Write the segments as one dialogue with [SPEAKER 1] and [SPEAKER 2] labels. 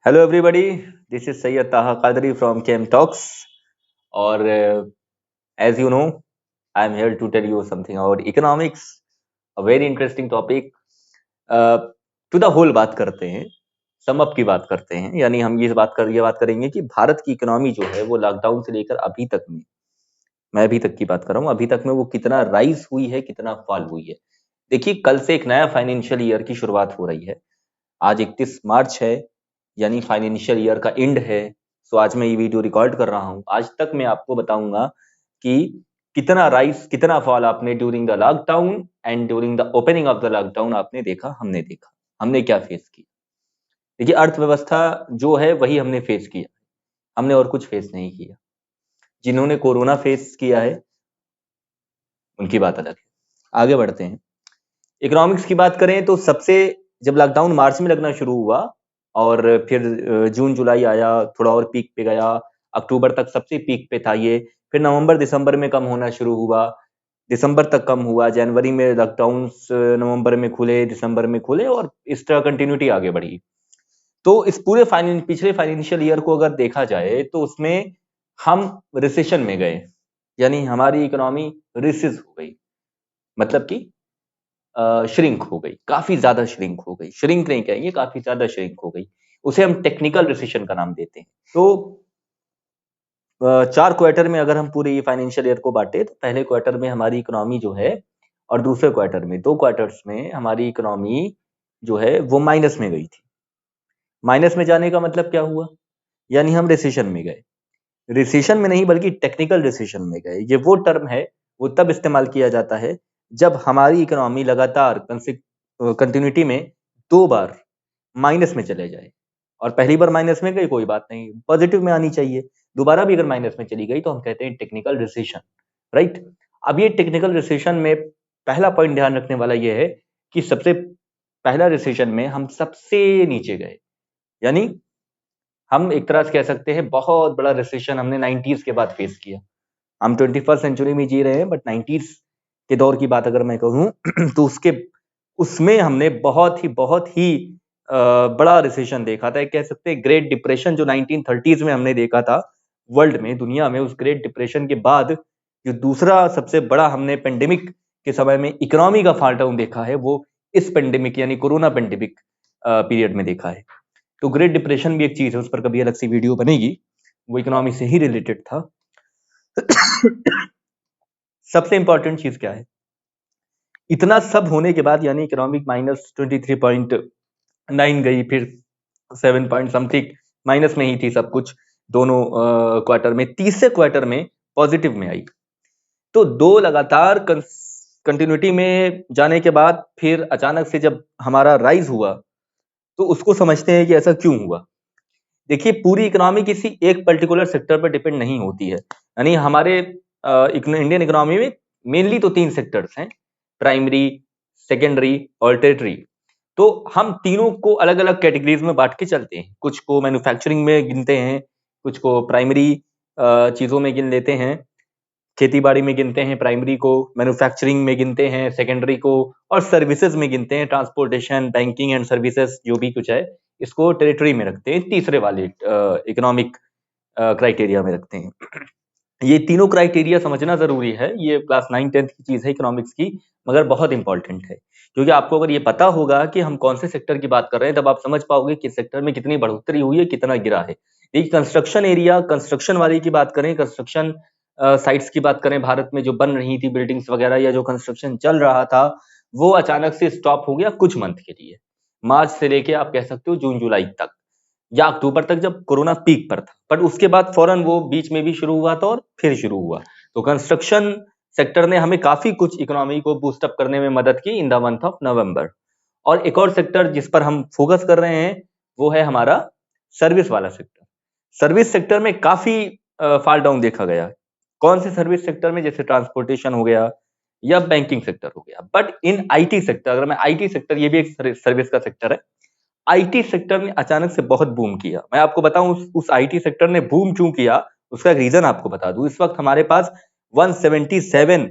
[SPEAKER 1] Hello everybody, this is Syed Taha Qadri from Chem Talks. और as you know, I am here to tell you something about economics, a very interesting topic. To the whole बात करते हैं, sum up की बात करते हैं। यानी हम ये बात करेंगे कि भारत की इकोनॉमी जो है वो लॉकडाउन से लेकर अभी तक में, मैं अभी तक की बात कर रहा हूँ, अभी तक में वो कितना राइज हुई है, कितना फॉल हुई है। देखिए, कल से एक नया फाइनेंशियल ईयर की शुरुआत हो रही है। आज 31 मार्च है, यानी फाइनेंशियल ईयर का एंड है। सो आज मैं ये वीडियो रिकॉर्ड कर रहा हूं। आज तक मैं आपको बताऊंगा कि कितना राइस, कितना फॉल आपने during the lockdown and during the opening of the lockdown आपने देखा, हमने देखा, हमने क्या फेस किया। देखिए, अर्थव्यवस्था जो है वही हमने फेस किया, हमने और कुछ फेस नहीं किया। जिन्होंने कोरोना फेस किया है उनकी बात अलग है। आगे बढ़ते हैं। इकोनॉमिक्स की बात करें तो सबसे, जब लॉकडाउन मार्च में लगना शुरू हुआ और फिर जून जुलाई आया, थोड़ा और पीक पे गया, अक्टूबर तक सबसे पीक पे था ये। फिर नवंबर दिसंबर में कम होना शुरू हुआ, दिसंबर तक कम हुआ, जनवरी में लॉकडाउन नवंबर में खुले, दिसंबर में खुले, और इस तरह कंटिन्यूटी आगे बढ़ी। तो इस पूरे पिछले फाइनेंशियल ईयर को अगर देखा जाए तो उसमें हम रिसेशन में गए, यानी हमारी इकोनॉमी रिसिस हो गई, मतलब कि श्रिंक हो गई, काफी ज्यादा श्रिंक हो गई। श्रिंक नहीं कहेंगे, काफी ज्यादा श्रिंक हो गई। उसे हम टेक्निकल रिसेशन का नाम देते हैं। तो 4 क्वार्टर में अगर हम पूरे ये फाइनेंशियल ईयर को बांटे तो पहले क्वार्टर में हमारी इकोनॉमी जो है, और दूसरे क्वार्टर में, 2 क्वार्टर्स में हमारी इकोनॉमी जो है वो माइनस में गई थी। माइनस में जाने का मतलब क्या हुआ, यानी हम रिसेशन में गए। रिसेशन में नहीं बल्कि टेक्निकल रिसेशन में गए। ये वो टर्म है, वो तब इस्तेमाल किया जाता है जब हमारी इकोनॉमी लगातार कंटिन्यूटी में 2 बार माइनस में चले जाए। और पहली बार माइनस में गई, कोई बात नहीं, पॉजिटिव में आनी चाहिए। दोबारा भी अगर माइनस में चली गई तो हम कहते हैं टेक्निकल रिसेशन, राइट। अब ये टेक्निकल रिसेशन में पहला पॉइंट ध्यान रखने वाला ये है कि सबसे पहला रिसेशन में हम सबसे नीचे गए, यानी हम एक तरह से कह सकते हैं बहुत बड़ा रिसेशन हमने 90s के बाद फेस किया। हम 21st सेंचुरी में जी रहे हैं, बट 90s के दौर की बात अगर मैं कहूं तो उसमें हमने बहुत ही बड़ा रिसेशन देखा था। कह सकते हैं ग्रेट डिप्रेशन जो 1930s में हमने देखा था वर्ल्ड में, दुनिया में, उस ग्रेट डिप्रेशन के बाद जो दूसरा सबसे बड़ा हमने पेंडेमिक के समय में इकोनॉमी का फॉल डाउन देखा है, वो इस पेंडेमिक यानी कोरोना पेंडेमिक पीरियड में देखा है। तो ग्रेट डिप्रेशन भी एक चीज है, उस पर कभी अलग सी वीडियो बनेगी, वो इकोनॉमी से ही रिलेटेड था। सबसे इंपॉर्टेंट चीज क्या है, इतना सब होने के बाद, यानी इकोनॉमिक -23.9 गई, फिर 7 पॉइंट समथिंग माइनस में ही थी सब कुछ दोनों क्वार्टर में। तीसरे क्वार्टर में पॉजिटिव में आई। तो दो लगातार कंटिन्यूटी में जाने के बाद फिर अचानक से जब हमारा राइज हुआ, तो उसको समझते हैं कि ऐसा क्यों हुआ। देखिए, पूरी इकोनॉमी किसी एक पर्टिकुलर सेक्टर पर डिपेंड नहीं होती है। यानी हमारे इंडियन इकोनॉमी में मेनली तो 3 सेक्टर्स हैं, प्राइमरी, सेकेंडरी और टेरिटरी। तो हम तीनों को अलग अलग कैटेगरीज में बांट के चलते हैं। कुछ को मैन्युफैक्चरिंग में गिनते हैं, कुछ को प्राइमरी चीजों में गिन लेते हैं, खेती बाड़ी में गिनते हैं प्राइमरी को, मैन्युफैक्चरिंग में गिनते हैं सेकेंडरी को, और सर्विसेज में गिनते हैं ट्रांसपोर्टेशन, बैंकिंग एंड सर्विसेज, जो भी कुछ है इसको टेरिटरी में रखते हैं, तीसरे वाले इकोनॉमिक क्राइटेरिया में रखते हैं। ये तीनों क्राइटेरिया समझना जरूरी है, ये क्लास 9-10 की चीज है इकोनॉमिक्स की, मगर बहुत इंपॉर्टेंट है। क्योंकि आपको अगर ये पता होगा कि हम कौन से सेक्टर की बात कर रहे हैं, तब आप समझ पाओगे कि सेक्टर में कितनी बढ़ोतरी हुई है, कितना गिरा है। देखिए, कंस्ट्रक्शन एरिया, कंस्ट्रक्शन वाले की बात करें, कंस्ट्रक्शन साइट्स की बात करें, भारत में जो बन रही थी बिल्डिंग्स वगैरह, या जो कंस्ट्रक्शन चल रहा था, वो अचानक से स्टॉप हो गया कुछ मंथ के लिए। मार्च से लेके आप कह सकते हो जून जुलाई तक, या अक्टूबर तक, जब कोरोना पीक पर था। बट उसके बाद फौरन वो बीच में भी शुरू हुआ था और फिर शुरू हुआ। तो कंस्ट्रक्शन सेक्टर ने हमें काफी कुछ इकोनॉमी को बूस्ट अप करने में मदद की in the month of November. और एक और सेक्टर जिस पर हम फोकस कर रहे हैं वो है हमारा सर्विस वाला सेक्टर। सर्विस सेक्टर में काफी फॉल डाउन देखा गया। कौन से सर्विस सेक्टर में, जैसे ट्रांसपोर्टेशन हो गया या बैंकिंग सेक्टर हो गया। बट इन आईटी सेक्टर, अगर मैं आईटी सेक्टर, ये भी एक सर्विस का सेक्टर है, आईटी सेक्टर ने अचानक से बहुत बूम किया। मैं आपको बताऊं उस आईटी सेक्टर ने बूम क्यों किया, उसका रीजन आपको बता दूं। इस वक्त हमारे पास 177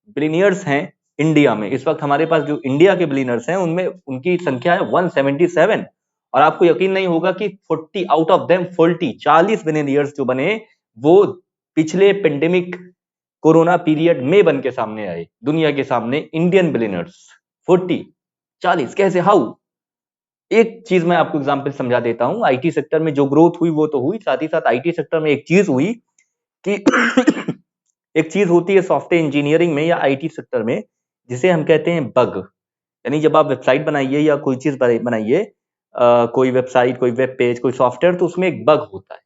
[SPEAKER 1] बिलियनियर्स हैं इंडिया में। इस वक्त हमारे पास जो इंडिया के बिलियनर्स हैं उनमें उनकी संख्या है 177, और आपको यकीन नहीं होगा कि 40 आउट ऑफ देम 40 बिलियनियर्स जो बने वो पिछले पेंडेमिक कोरोना पीरियड में बन के सामने आए दुनिया के सामने। इंडियन बिलियनर्स 40 कैसे, हाउ? एक चीज मैं आपको एग्जांपल समझा देता हूं। आईटी सेक्टर में जो ग्रोथ हुई वो तो हुई, साथ ही साथ आईटी सेक्टर में एक चीज हुई कि एक चीज होती है सॉफ्टवेयर इंजीनियरिंग में या आईटी सेक्टर में जिसे हम कहते हैं बग। यानी जब आप वेबसाइट बनाइए या कोई चीज बनाइए, कोई वेबसाइट, कोई वेब पेज, कोई सॉफ्टवेयर, तो उसमें एक बग होता है।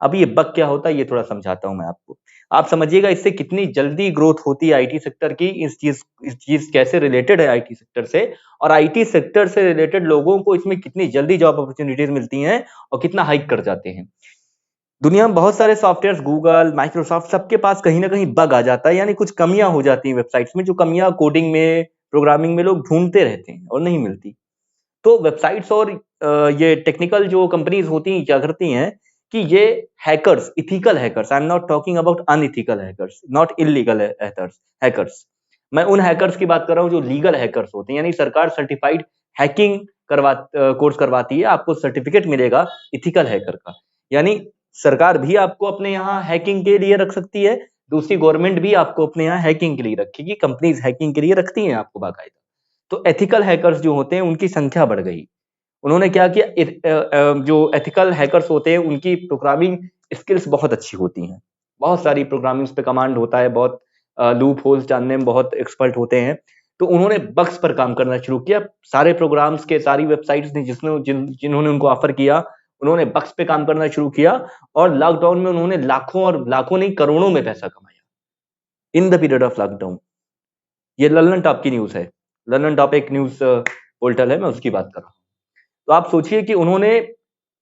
[SPEAKER 1] अब ये बग क्या होता है ये थोड़ा समझाता हूं मैं आपको। आप समझिएगा इससे कितनी जल्दी ग्रोथ होती है आईटी सेक्टर की, इस चीज कैसे रिलेटेड है आईटी सेक्टर से, और आईटी सेक्टर से रिलेटेड लोगों को इसमें कितनी जल्दी जॉब अपॉर्चुनिटीज मिलती हैं और कितना हाइक कर जाते हैं। दुनिया में बहुत सारे सॉफ्टवेयर, गूगल, माइक्रोसॉफ्ट, सबके पास कहीं ना कहीं बग आ जाता है, यानी कुछ कमियां हो जाती हैं वेबसाइट्स में, जो कमियां कोडिंग में, प्रोग्रामिंग में लोग ढूंढते रहते हैं और नहीं मिलती। तो वेबसाइट्स और ये टेक्निकल जो कंपनीज होती हैं क्या करती हैं कि ये hackers, ethical hackers, I am not talking about unethical hackers, not illegal hackers, मैं उन हैकर्स की बात कर रहा हूं जो लीगल हैकर्स होते हैं। यानी सरकार सर्टिफाइड हैकिंग कोर्स करवाती है, आपको सर्टिफिकेट मिलेगा इथिकल हैकर का। यानी सरकार भी आपको अपने यहाँ हैकिंग के लिए रख सकती है, दूसरी गवर्नमेंट भी आपको अपने यहाँ हैकिंग के लिए रखेगी, कंपनीज हैकिंग के लिए रखती हैं आपको बाकायदा। तो एथिकल हैकर्स जो होते हैं उनकी संख्या बढ़ गई। उन्होंने क्या किया, जो एथिकल हैकर्स होते हैं उनकी प्रोग्रामिंग स्किल्स बहुत अच्छी होती हैं, बहुत सारी प्रोग्रामिंग पे कमांड होता है, बहुत लूप होल्स जानने में बहुत एक्सपर्ट होते हैं। तो उन्होंने बग्स पर काम करना शुरू किया। सारे प्रोग्राम्स के, सारी वेबसाइट्स ने जिन्होंने उनको ऑफर किया, उन्होंने बग्स पे काम करना शुरू किया और लॉकडाउन में उन्होंने लाखों, और लाखों नहीं करोड़ों में पैसा कमाया in the period of lockdown. ये लर्नर टॉप की न्यूज है। लर्नर टॉप एक न्यूज पोर्टल है, मैं उसकी बात कर रहा हूँ। तो आप सोचिए कि उन्होंने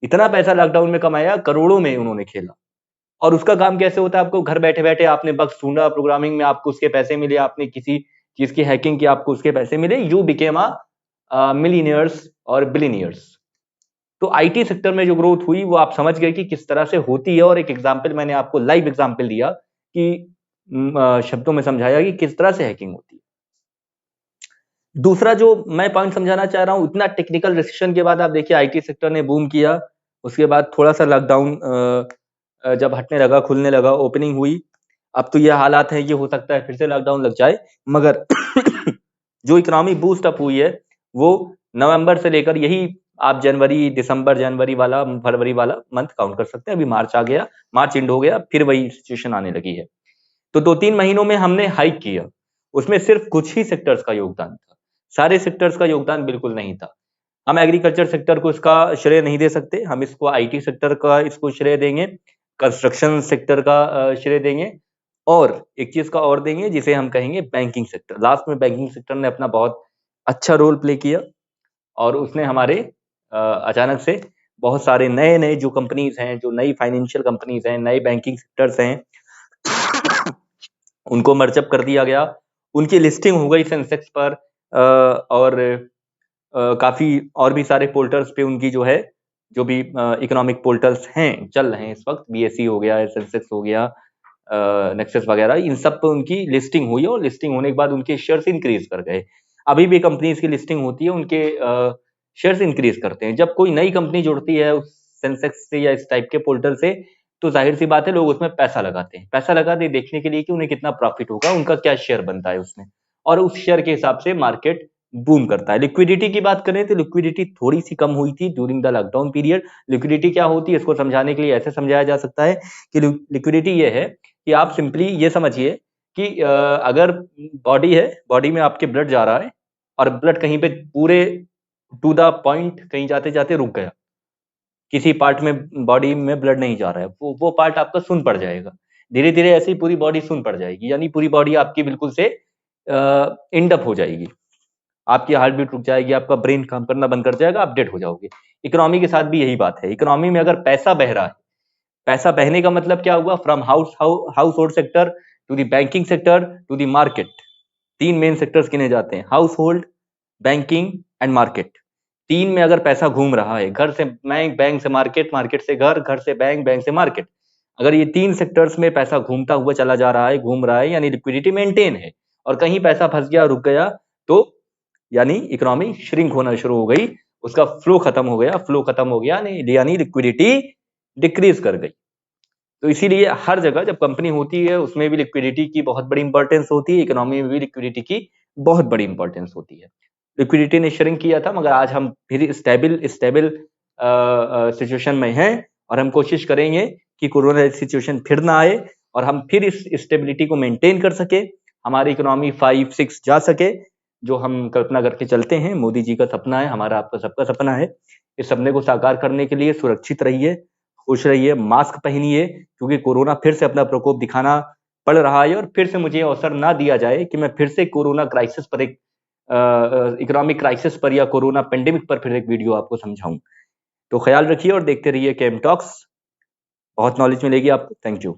[SPEAKER 1] इतना पैसा लॉकडाउन में कमाया, करोड़ों में उन्होंने खेला। और उसका काम कैसे होता है, आपको घर बैठे बैठे आपने बग्स ढूंढा प्रोग्रामिंग में, आपको उसके पैसे मिले, आपने किसी चीज की हैकिंग की, आपको उसके पैसे मिले, यू बिकेम अ मिलियनियर्स और बिलियनियर्स। तो आईटी सेक्टर में जो ग्रोथ हुई वो आप समझ गए कि किस तरह से होती है, और एक एग्जांपल मैंने आपको लाइव एग्जांपल दिया कि शब्दों में समझाया कि किस तरह से हैकिंग होती है। दूसरा जो मैं पॉइंट समझाना चाह रहा हूं, इतना टेक्निकल रिसेशन के बाद आप देखिए आईटी सेक्टर ने बूम किया। उसके बाद थोड़ा सा लॉकडाउन जब हटने लगा, खुलने लगा, ओपनिंग हुई, अब तो ये हालात है कि हो सकता है फिर से लॉकडाउन लग जाए। मगर जो इकोनॉमी बूस्ट अप हुई है वो नवंबर से लेकर, यही आप जनवरी, दिसंबर, जनवरी वाला, फरवरी वाला मंथ काउंट कर सकते हैं। अभी मार्च आ गया, मार्च एंड हो गया, फिर वही सिचुएशन आने लगी है। तो 2-3 महीनों में हमने हाइक किया, उसमें सिर्फ कुछ ही सेक्टर्स का योगदान था, सारे सेक्टर्स का योगदान बिल्कुल नहीं था। हम एग्रीकल्चर सेक्टर को इसका श्रेय नहीं दे सकते, हम इसको आईटी सेक्टर का इसको श्रेय देंगे, कंस्ट्रक्शन सेक्टर का श्रेय देंगे, और एक चीज का और देंगे जिसे हम कहेंगे बैंकिंग सेक्टर। लास्ट में बैंकिंग सेक्टर ने अपना बहुत अच्छा रोल प्ले किया और उसने हमारे अचानक से बहुत सारे नए नए जो कंपनीज हैं, जो नई फाइनेंशियल कंपनीज हैं, नए बैंकिंग सेक्टर्स हैं, उनको मर्जअप कर दिया गया, उनकी लिस्टिंग हो गई सेंसेक्स पर, और काफी और भी सारे पोर्टल्स पे उनकी जो है, जो भी इकोनॉमिक पोर्टल्स हैं चल रहे हैं इस वक्त, बीएसई हो गया, सेंसेक्स हो गया, नेक्सस वगैरह, इन सब पे उनकी लिस्टिंग हुई, और लिस्टिंग होने के बाद उनके शेयर्स इंक्रीज कर गए। अभी भी कंपनीज की लिस्टिंग होती है, उनके शेयर्स इंक्रीज करते हैं। जब कोई नई कंपनी जुड़ती है उस सेंसेक्स से या इस टाइप के पोर्टल से, तो जाहिर सी बात है लोग उसमें पैसा लगाते हैं, पैसा लगाते हैं देखने के लिए कि उन्हें कितना प्रॉफिट होगा, उनका क्या शेयर बनता है उसमें, और उस शेयर के हिसाब से मार्केट बूम करता है। लिक्विडिटी की बात करें तो लिक्विडिटी थोड़ी सी कम हुई थी during the lockdown period. Liquidity क्या होती है इसको समझाने के लिए ऐसे समझाया जा सकता है कि लिक्विडिटी ये है कि आप सिंपली ये समझिए कि अगर बॉडी है, बॉडी में आपके ब्लड जा रहा है, और ब्लड कहीं पे पूरे टू द पॉइंट कहीं जाते जाते रुक गया, किसी पार्ट में बॉडी में ब्लड नहीं जा रहा है, वो पार्ट आपका सुन्न पड़ जाएगा। धीरे धीरे ऐसी पूरी बॉडी सुन्न पड़ जाएगी, यानी पूरी बॉडी आपकी बिल्कुल से एंड अप हो जाएगी, आपकी हार्ट बीट रुक जाएगी, आपका ब्रेन काम करना बंद कर जाएगा, आप डेड हो जाओगे। इकोनॉमी के साथ भी यही बात है। इकोनॉमी में अगर पैसा बह रहा है, पैसा बहने का मतलब क्या हुआ, from household sector to the banking sector to the market. 3 main sectors गिने जाते हैं, household, banking and market. 3 में अगर पैसा घूम रहा है, घर से बैंक, बैंक से मार्केट, मार्केट से घर, घर से बैंक, बैंक से मार्केट, अगर ये 3 सेक्टर्स में पैसा घूमता हुआ चला जा रहा है, घूम रहा है, यानी लिक्विडिटी मेंटेन है, और कहीं पैसा फंस गया, रुक गया, तो यानी इकोनॉमी श्रिंक होना शुरू हो गई, उसका फ्लो खत्म हो गया, यानी लिक्विडिटी डिक्रीज कर गई। तो इसीलिए हर जगह जब कंपनी होती है उसमें भी लिक्विडिटी की बहुत बड़ी इंपॉर्टेंस होती है, इकोनॉमी में भी लिक्विडिटी की बहुत बड़ी इंपॉर्टेंस होती है। लिक्विडिटी ने श्रिंक किया था, मगर आज हम फिर स्टेबल सिचुएशन में हैं, और हम कोशिश करेंगे कि कोरोना सिचुएशन फिर ना आए और हम फिर इस स्टेबिलिटी को मेंटेन कर सके, हमारी इकोनॉमी 5-6 जा सके, जो हम कल्पना करके चलते हैं। मोदी जी का सपना है, हमारा आपका सबका सपना है। इस सपने को साकार करने के लिए सुरक्षित रहिए, खुश रहिए, मास्क पहनिए, क्योंकि कोरोना फिर से अपना प्रकोप दिखाना पड़ रहा है, और फिर से मुझे अवसर ना दिया जाए कि मैं फिर से कोरोना क्राइसिस पर एक इकोनॉमिक क्राइसिस पर या कोरोना पेंडेमिक पर फिर एक वीडियो आपको समझाऊं। तो ख्याल रखिए और देखते रहिए केएम टॉक्स, बहुत नॉलेज मिलेगी आपको। Thank you.